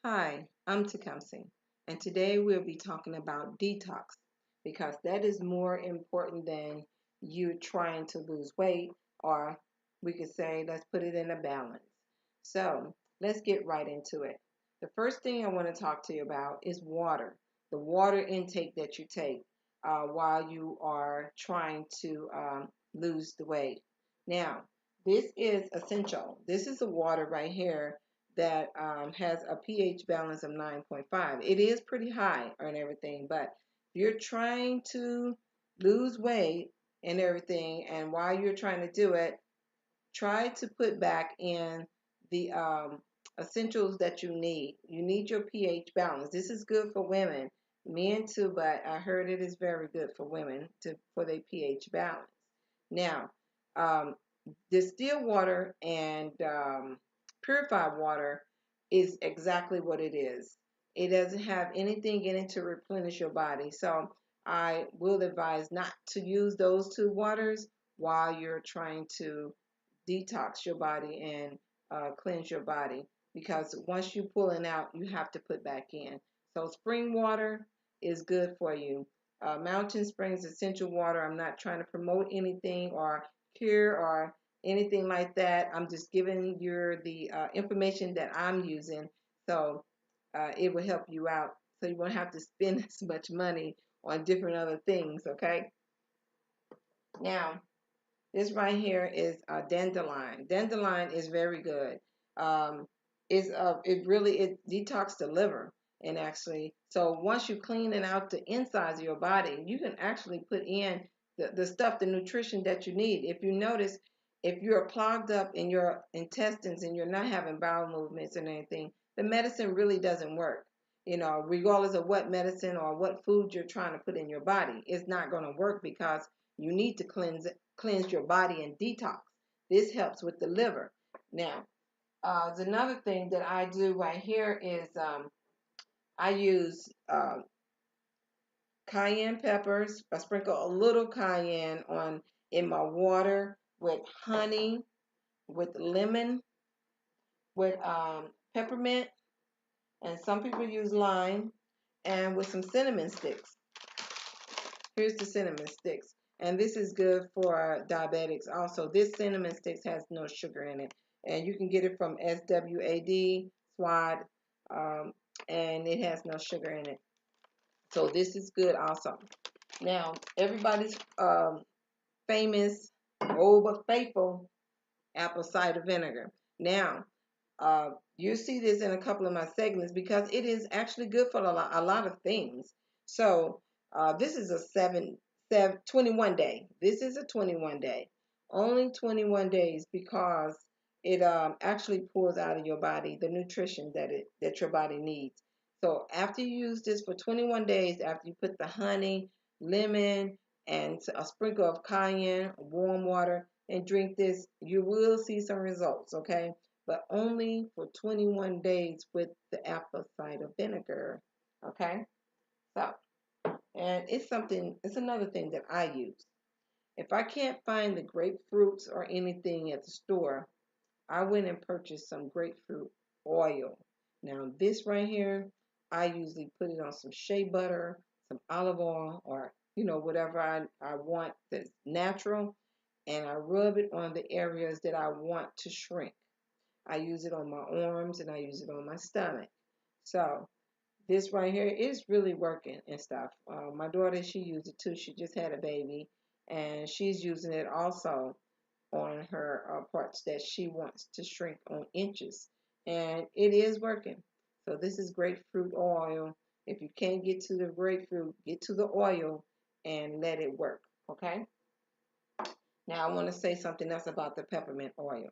Hi, I'm Tecumseh, and today we'll be talking about detox because that is more important than you trying to lose weight, or we could say, let's put it in a balance. So let's get right into it. The first thing I want to talk to you about is water, the water intake that you take while you are trying to lose the weight. Now, this is essential. This is the water right here that has a pH balance of 9.5. It is pretty high on everything, but if you're trying to lose weight and everything, and while you're trying to do it, try to put back in the essentials that you need. You need your pH balance. This is good for women, men too, but I heard it is very good for women for their pH balance. Now, um, distilled water and purified water is exactly what it is. It doesn't have anything in it to replenish your body. So I will advise not to use those two waters while you're trying to detox your body and cleanse your body, because once you pulling out, you have to put back in. So spring water is good for you. Mountain Springs essential water. I'm not trying to promote anything or cure or anything like that. I'm just giving you the information that I'm using, so it will help you out. So you won't have to spend as much money on different other things. Okay. Now, this right here is dandelion. Dandelion is very good. Um, it detox the liver, and actually, so once you clean it out the insides of your body, you can actually put in the stuff, the nutrition that you need. If you notice, if you're clogged up in your intestines and you're not having bowel movements and anything, the medicine really doesn't work. Regardless of what medicine or what food you're trying to put in your body, it's not going to work because you need to cleanse your body and detox. This helps with the liver. Now, another thing that I do right here is I use cayenne peppers. I sprinkle a little cayenne on in my water with honey, with lemon, with peppermint, and some people use lime, and with some cinnamon sticks. Here's the cinnamon sticks. And this is good for diabetics also. This cinnamon sticks has no sugar in it. And you can get it from SWAD, SWAD, and it has no sugar in it. So this is good also. Now, everybody's famous, old but faithful apple cider vinegar. Now, you see this in a couple of my segments because it is actually good for a lot of things. So this is a 21 day. This is a 21 day. Only 21 days because it actually pulls out of your body the nutrition that your body needs. So after you use this for 21 days, after you put the honey, lemon, and a sprinkle of cayenne, warm water, and drink this, you will see some results, okay? But only for 21 days with the apple cider vinegar, okay? So, and it's another thing that I use. If I can't find the grapefruits or anything at the store, I went and purchased some grapefruit oil. Now, this right here, I usually put it on some shea butter, some olive oil, or whatever I want that's natural, and I rub it on the areas that I want to shrink. I use it on my arms and I use it on my stomach. So this right here is really working and stuff. My daughter, she used it too. She just had a baby, and she's using it also on her parts that she wants to shrink on inches, and it is working. So this is grapefruit oil. If you can't get to the grapefruit, get to the oil and let it work. Okay. Now I want to say something else about the peppermint oil.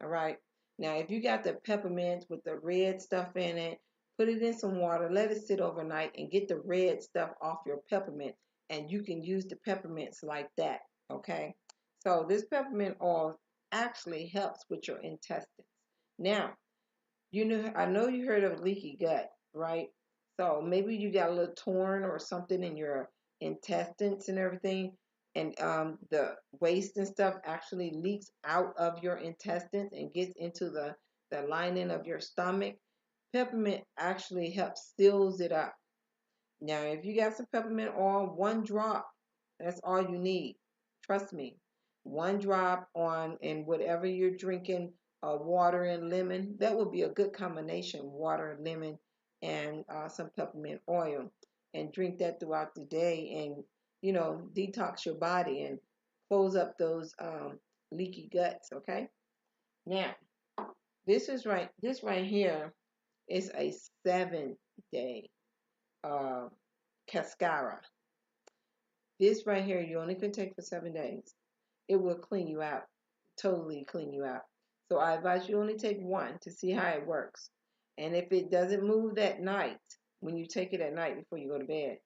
All right. Now if you got the peppermint with the red stuff in it, put it in some water, let it sit overnight, and get the red stuff off your peppermint, and you can use the peppermints like that. Okay. So this peppermint oil actually helps with your intestines. Now, I know you heard of leaky gut, right? So maybe you got a little torn or something in your intestines and everything, and the waste and stuff actually leaks out of your intestines and gets into the lining of your stomach. Peppermint actually helps seals it up. Now, if you got some peppermint oil, one drop, that's all you need. Trust me. One drop on in whatever you're drinking, water and lemon, that would be a good combination, water, lemon, and some peppermint oil. And drink that throughout the day and, detox your body and close up those leaky guts, okay? Now, this right here is a 7-day uh, cascara. This right here, you only can take for 7 days. It will clean you out, totally clean you out. So I advise you only take one to see how it works. And if it doesn't move that night, when you take it at night before you go to bed,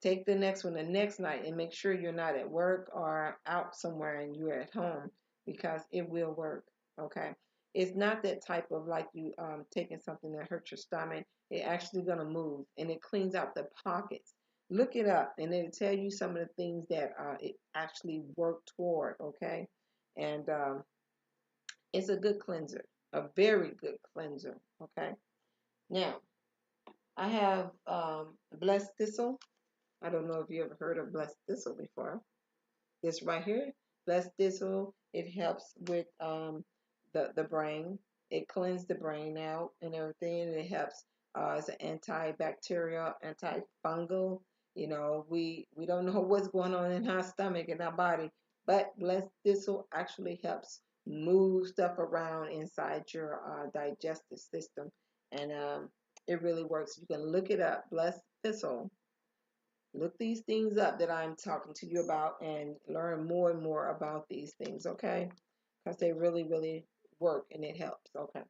take the next one the next night and make sure you're not at work or out somewhere and you're at home because it will work. Okay. It's not that type of like you taking something that hurts your stomach. It actually gonna move and it cleans out the pockets. Look it up and it'll tell you some of the things that it actually worked toward. Okay. And it's a good cleanser, a very good cleanser. Okay. Now I have blessed thistle. I don't know if you ever heard of blessed thistle before. This right here, blessed thistle, it helps with the brain. It cleans the brain out and everything. And it helps as an antibacterial, antifungal. We don't know what's going on in our stomach and our body, but blessed thistle actually helps move stuff around inside your digestive system, and it really works. You can look it up, blessed thistle. Look these things up that I'm talking to you about and learn more and more about these things, okay? Because they really, really work and it helps, okay?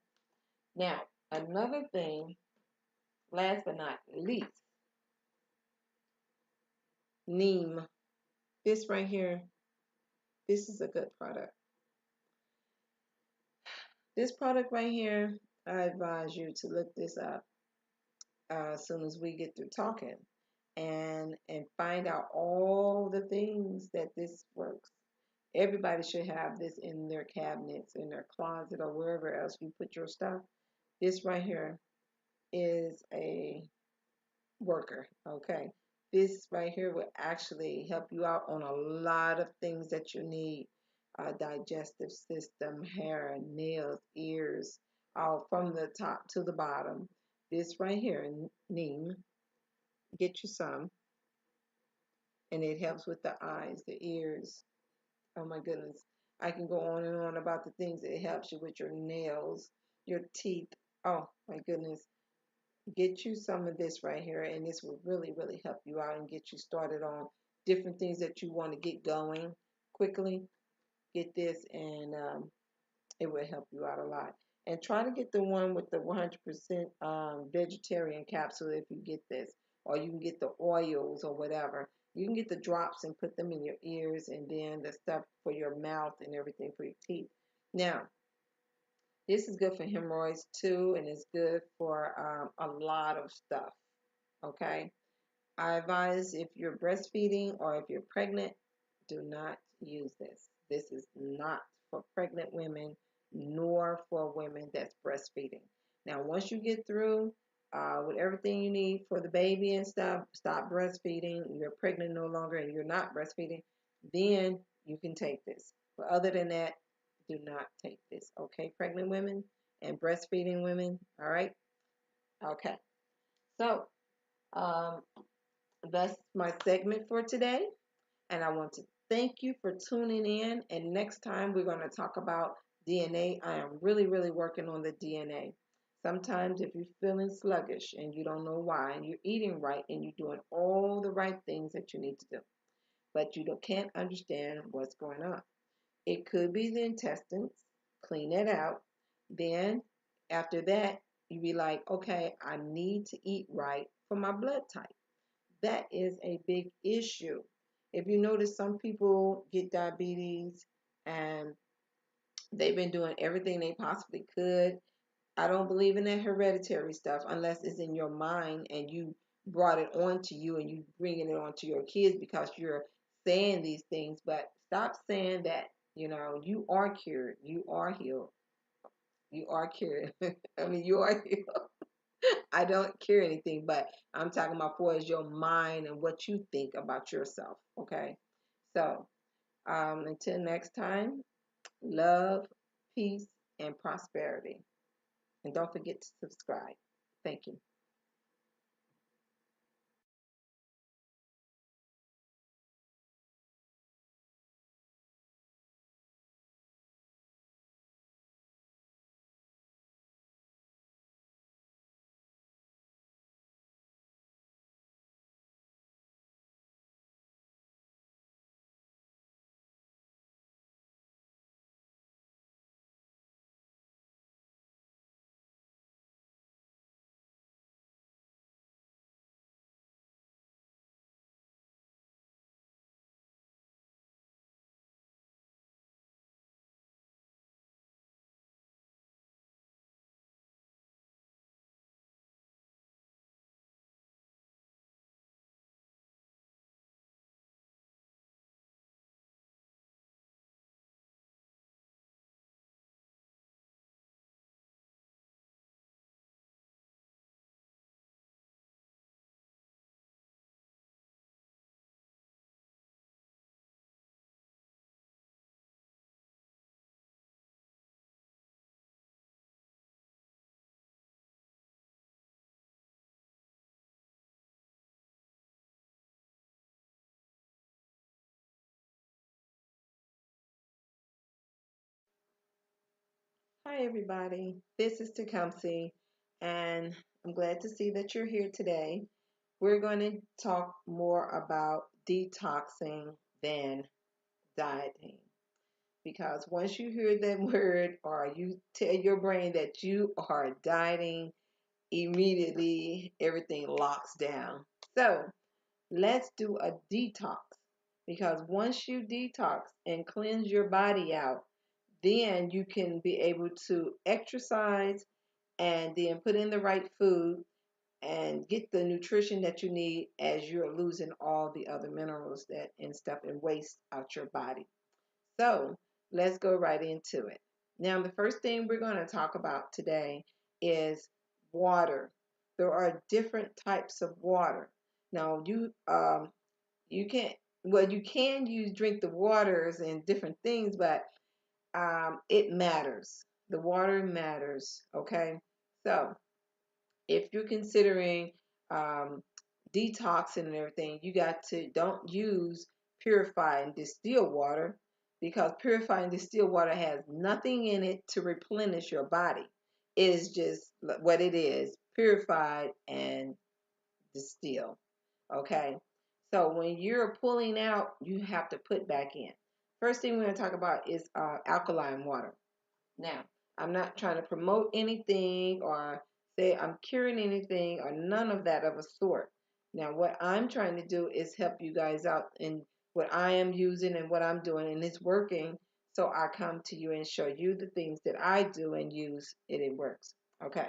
Now, another thing, last but not least, neem. This right here, this is a good product. This product right here, I advise you to look this up as soon as we get through talking and find out all the things that this works. Everybody should have this in their cabinets, in their closet, or wherever else you put your stuff. This right here is a worker, okay? This right here will actually help you out on a lot of things that you need. Digestive system, hair, nails, ears, all from the top to the bottom. This right here, neem, get you some, and it helps with the eyes, the ears. Oh my goodness. I can go on and on about the things that it helps you with your nails, your teeth. Oh my goodness. Get you some of this right here, and this will really, really help you out and get you started on different things that you want to get going quickly. Get this, and it will help you out a lot. And try to get the one with the 100% vegetarian capsule if you get this, or you can get the oils or whatever. You can get the drops and put them in your ears, and then the stuff for your mouth and everything for your teeth. Now, this is good for hemorrhoids too, and it's good for a lot of stuff. Okay. I advise if you're breastfeeding or if you're pregnant, do not use this. This is not for pregnant women nor for women that's breastfeeding. Now, once you get through with everything you need for the baby and stuff, stop breastfeeding, you're pregnant no longer and you're not breastfeeding, then you can take this. But other than that, do not take this. Okay, pregnant women and breastfeeding women. All right. Okay. So, um, that's my segment for today. And I want to thank you for tuning in. And next time we're going to talk about DNA. I am really, really working on the DNA. Sometimes if you're feeling sluggish and you don't know why, and you're eating right and you're doing all the right things that you need to do, but you can't understand what's going on. It could be the intestines. Clean it out. Then after that, you be like, okay, I need to eat right for my blood type. That is a big issue. If you notice, some people get diabetes and they've been doing everything they possibly could. I don't believe in that hereditary stuff unless it's in your mind and you brought it on to you and you bringing it on to your kids because you're saying these things. But stop saying that. You are cured. You are healed. You are cured. I mean, you are healed. I don't cure anything, but I'm talking about for is your mind and what you think about yourself. Okay. So until next time, love, peace, and prosperity. And don't forget to subscribe. Thank you. Hi, everybody. This is Tecumseh, and I'm glad to see that you're here today. We're going to talk more about detoxing than dieting. Because once you hear that word or you tell your brain that you are dieting, immediately everything locks down. So let's do a detox. Because once you detox and cleanse your body out, then you can be able to exercise and then put in the right food and get the nutrition that you need as you're losing all the other minerals that and stuff and waste out your body. So let's go right into it. Now, the first thing we're going to talk about today is water. There are different types of water. Now, you can't well you can use drink the waters and different things, but it matters. The water matters. Okay, so if you're considering um, detoxing and everything, you got to don't use purified and distilled water because purified and distilled water has nothing in it to replenish your body. It is just what it is, purified and distilled. Okay, so when you're pulling out, you have to put back in. First thing we're going to talk about is alkaline water. Now, I'm not trying to promote anything or say I'm curing anything or none of that of a sort. Now, what I'm trying to do is help you guys out in what I am using and what I'm doing, and it's working. So I come to you and show you the things that I do and use, and it works. Okay.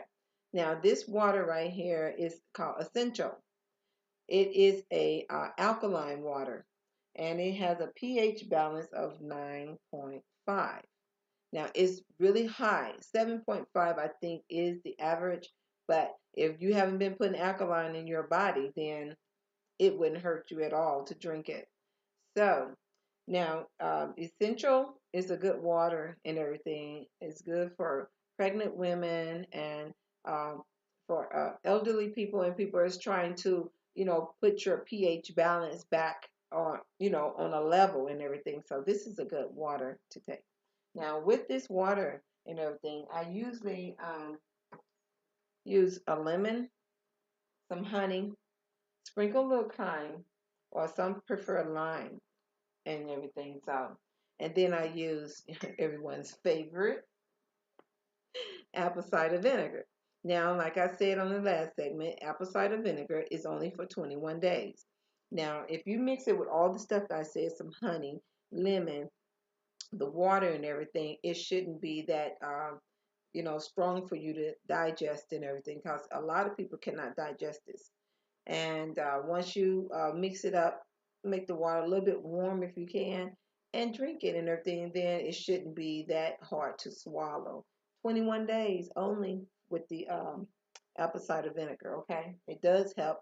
Now, this water right here is called Essential. It is a alkaline water, and it has a pH balance of 9.5. Now it's really high. 7.5 I think is the average, but if you haven't been putting alkaline in your body, then it wouldn't hurt you at all to drink it. So now, Essential is a good water and everything. It's good for pregnant women and for elderly people and people is trying to, put your pH balance back on, on a level and everything. So this is a good water to take. Now, with this water and everything, I usually use a lemon, some honey, sprinkle a little thyme, or some prefer lime and everything. So, and then I use everyone's favorite apple cider vinegar. Now, like I said on the last segment, apple cider vinegar is only for 21 days. Now, if you mix it with all the stuff that I said, some honey, lemon, the water and everything, it shouldn't be that strong for you to digest and everything because a lot of people cannot digest this. And once you mix it up, make the water a little bit warm if you can, and drink it and everything, then it shouldn't be that hard to swallow. 21 days only with the apple cider vinegar. Okay, it does help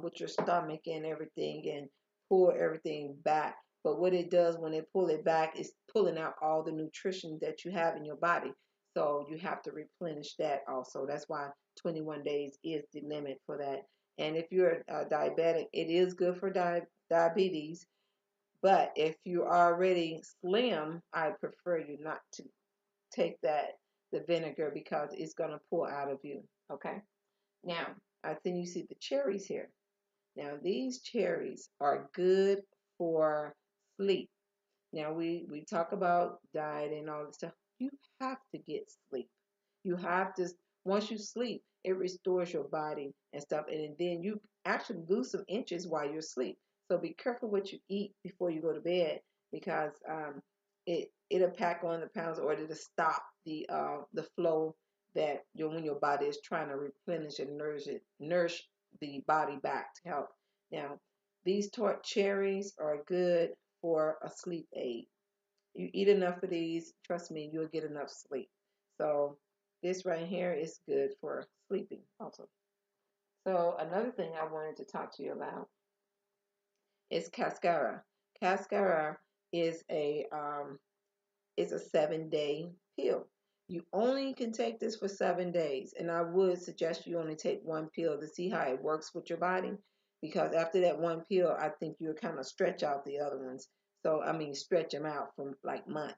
with your stomach and everything, and pull everything back. But what it does when it pull it back is pulling out all the nutrition that you have in your body. So you have to replenish that also. That's why 21 days is the limit for that. And if you're diabetic, it is good for diabetes. But if you're already slim, I prefer you not to take the vinegar, because it's going to pull out of you. Okay. Now, I think you see the cherries here. Now, these cherries are good for sleep. Now, we talk about diet and all this stuff. You have to get sleep. You have to, once you sleep, it restores your body and stuff. And then you actually lose some inches while you're asleep. So be careful what you eat before you go to bed, because it'll pack on the pounds, or it'll stop the flow that when your body is trying to replenish and nourish the body back to help. Now, these tart cherries are good for a sleep aid. You eat enough of these, trust me, you'll get enough sleep. So this right here is good for sleeping also. So another thing I wanted to talk to you about is cascara. Cascara is a 7-day pill. You only can take this for 7 days, and I would suggest you only take one pill to see how it works with your body, because after that one pill, I think you'll kind of stretch out the other ones. So, I mean, stretch them out from like months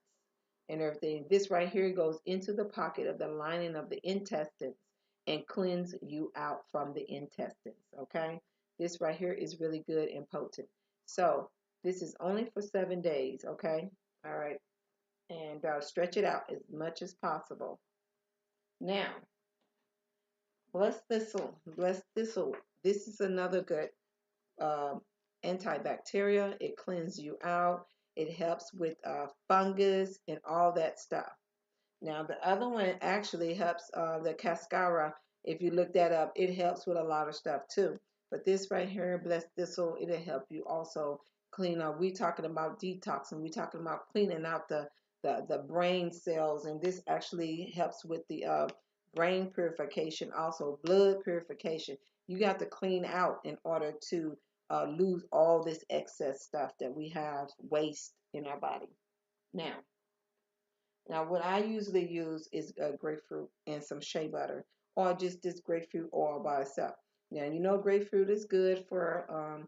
and everything. This right here goes into the pocket of the lining of the intestines and cleanse you out from the intestines. Okay, this right here is really good and potent. So, this is only for 7 days. Okay, all right, and stretch it out as much as possible. Now, blessed thistle, blessed thistle. This is another good um, antibacterial. It cleans you out. It helps with fungus and all that stuff. Now, the other one actually helps the cascara. If you look that up, it helps with a lot of stuff too. But this right here, blessed thistle, it'll help you also clean up. We talking about detox, and we talking about cleaning out the brain cells, and this actually helps with the brain purification, also blood purification. You got to clean out in order to lose all this excess stuff that we have, waste in our body. Now, what I usually use is grapefruit and some shea butter, or just this grapefruit oil by itself. Now, you know grapefruit is good for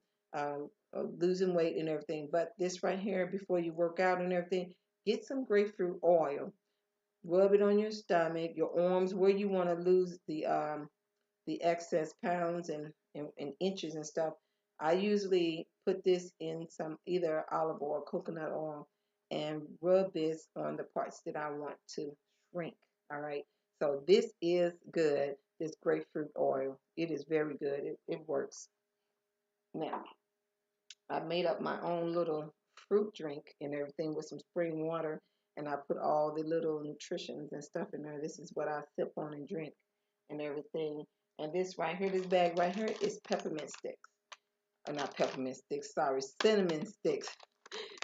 losing weight and everything, but this right here, before you work out and everything, get some grapefruit oil, rub it on your stomach, your arms, where you want to lose the excess pounds and inches and stuff. I usually put this in some either olive oil or coconut oil and rub this on the parts that I want to shrink. All right. So this is good. This grapefruit oil. It is very good. It works. Now, I made up my own little fruit drink and everything with some spring water, and I put all the little nutritions and stuff in there. This is what I sip on and drink and everything. And this right here, this bag right here is peppermint sticks. Not peppermint sticks, sorry, cinnamon sticks.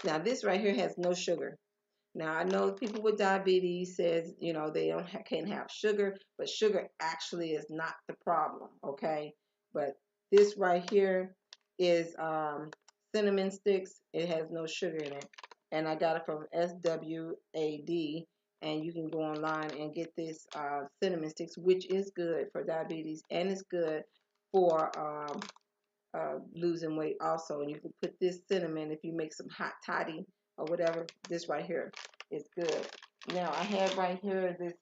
Now this right here has no sugar. Now I know people with diabetes says they can't have sugar, but sugar actually is not the problem. Okay, but this right here is cinnamon sticks. It has no sugar in it, and I got it from SWAD. And you can go online and get this cinnamon sticks, which is good for diabetes, and it's good for losing weight also. And you can put this cinnamon if you make some hot toddy or whatever. This right here is good. Now I have right here this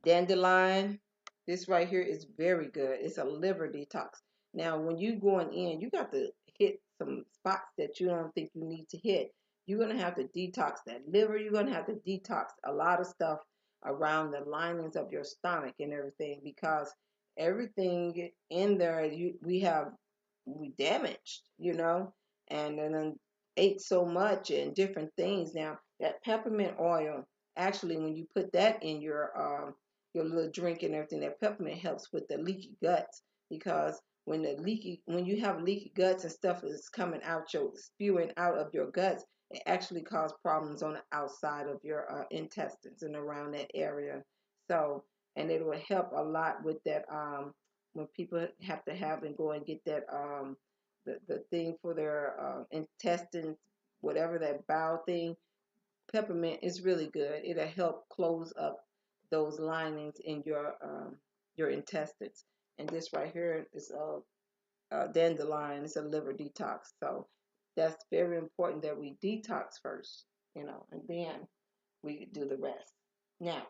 dandelion. This right here is very good. It's a liver detox. Now when you going in, you got to hit some spots that you don't think you need to hit. You're going to have to detox that liver. You're going to have to detox a lot of stuff around the linings of your stomach and everything, because everything in there we damaged, and then ate so much and different things. Now that peppermint oil, actually, when you put that in your little drink and everything, that peppermint helps with the leaky guts, because when you have leaky guts and stuff is coming out, your spewing out of your guts, it actually causes problems on the outside of your intestines and around that area. So and it will help a lot with that. When people have to have and go and get that the thing for their intestines, whatever that bowel thing, peppermint is really good. It'll help close up those linings in your intestines. And this right here is a dandelion. It's a liver detox. So that's very important that we detox first, and then we do the rest. Now,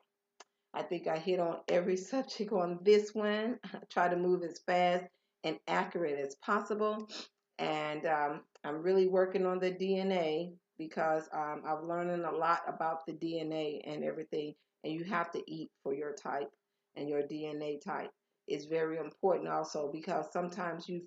I think I hit on every subject on this one. I try to move as fast and accurate as possible. And I'm really working on the DNA because I'm learning a lot about the DNA and everything. And you have to eat for your type and your DNA type. It's very important also because sometimes you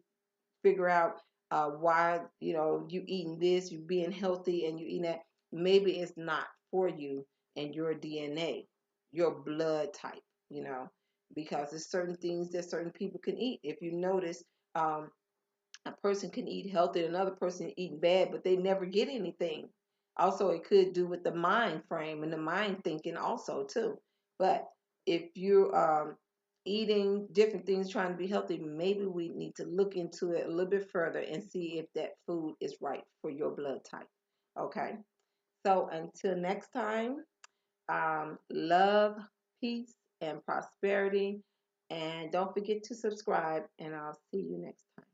figure out why you eating this, you being healthy, and you eating that. Maybe it's not for you and your DNA, your blood type. You know, because there's certain things that certain people can eat. If you notice, um, a person can eat healthy, another person eating bad, but they never get anything. Also, it could do with the mind frame and the mind thinking also too. But if you're eating different things, trying to be healthy, maybe we need to look into it a little bit further and see if that food is right for your blood type. Okay. So until next time, love, peace, and prosperity. And don't forget to subscribe, and I'll see you next time.